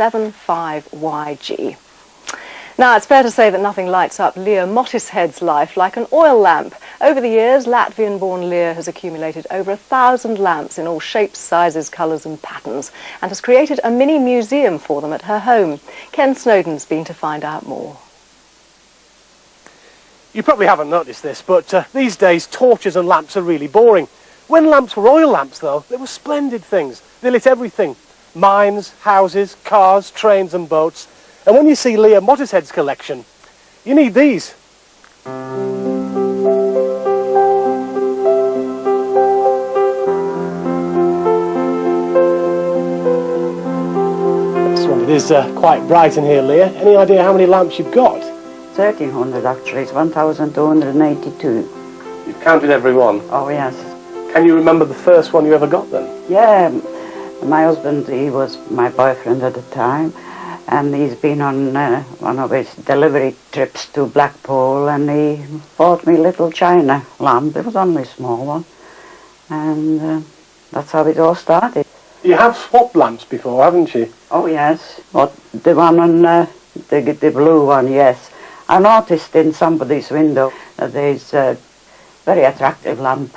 75YG. Now, it's fair to say that nothing lights up Leah Mottishead's life like an oil lamp. Over the years, Latvian-born Leah has accumulated over 1,000 lamps in all shapes, sizes, colours and patterns, and has created a mini museum for them at her home. Ken Snowden's been to find out more. You probably haven't noticed this, but these days torches and lamps are really boring. When lamps were oil lamps, though, they were splendid things. They lit everything: mines, houses, cars, trains and boats. And when you see Leah Mottishead's collection, you need these. This one, it is quite bright in here, Leah. Any idea how many lamps you've got? 1,300 actually, it's 1,282. You've counted every one? Oh yes. Can you remember the first one you ever got then? Yeah, my husband, he was my boyfriend at the time, and he's been on one of his delivery trips to Blackpool, and he bought me a little china lamp. It was only a small one, and that's how it all started. You have swapped lamps before, haven't you? Oh yes, but the one on the blue one, yes. I noticed in somebody's window that there's a very attractive lamp,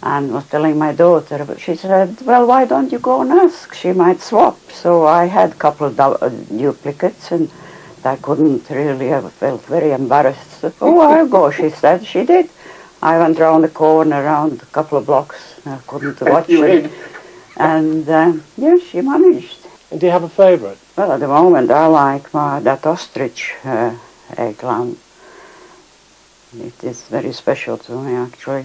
and was telling my daughter, but she said, well, why don't you go and ask? She might swap. So I had a couple of duplicates, and I couldn't really, I felt very embarrassed. Oh, I'll go, she said. She did. I went round the corner, around a couple of blocks. I couldn't watch it. And yeah, she managed. And do you have a favourite? Well, at the moment I like that ostrich egg lamp. It is very special to me, actually.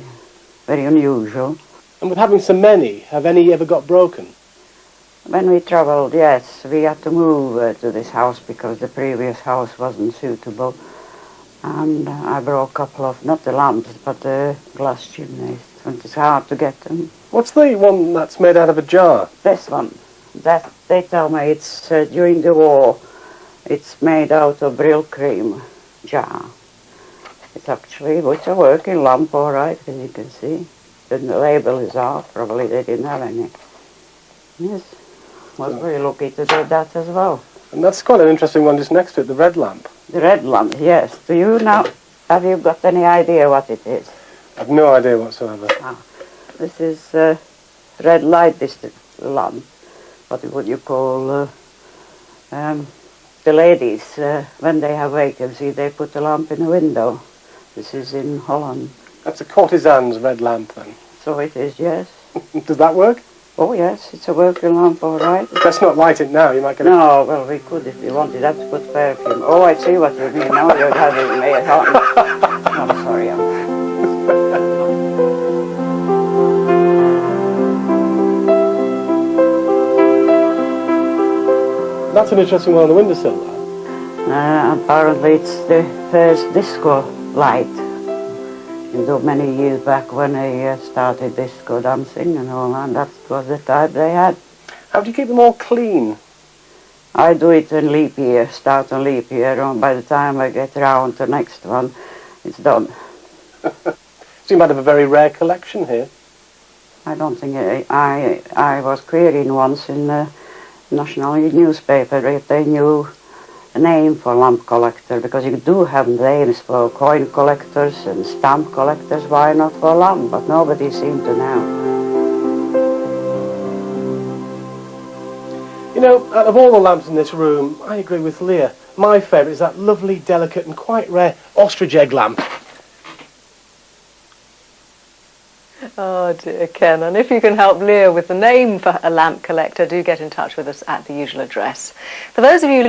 Very unusual. And with having so many, have any ever got broken? When we travelled, yes, we had to move to this house because the previous house wasn't suitable. And I broke a couple of, not the lamps, but the glass chimneys. And it's hard to get them. What's the one that's made out of a jar? This one, that they tell me it's during the war. It's made out of Brill cream jar. It's actually, it's a working lamp, all right, as you can see. The label is off, probably they didn't have any. Yes, was very lucky to do that as well. And that's quite an interesting one just next to it, the red lamp. The red lamp, yes. Do you now, have you got any idea what it is? I've no idea whatsoever. Ah, this is red light district lamp. What would you call, the ladies, when they have vacancy, they put a lamp in the window. This is in Holland. That's a courtesan's red lamp then? So it is, yes. Does that work? Oh yes, it's a working lamp, all right. Let's not light it now, you might get No, well, we could if you wanted. Have to put perfume. Oh, I see what you mean. Now you're having me at home. I'm sorry, That's an interesting one on the windowsill, that. Apparently it's the first disco light. You know, many years back when I started disco dancing and all that, that was the type they had. How do you keep them all clean? I do it in leap year, start on leap year, and by the time I get around to the next one, it's done. So you might have a very rare collection here. I don't think I was querying once in the national newspaper if they knew a name for lamp collector, because you do have names for coin collectors and stamp collectors, why not for lamp? But nobody seemed to know. You know, out of all the lamps in this room, I agree with Leah. My favourite is that lovely, delicate and quite rare ostrich egg lamp. Oh dear, Ken, and if you can help Leah with the name for a lamp collector, do get in touch with us at the usual address. For those of you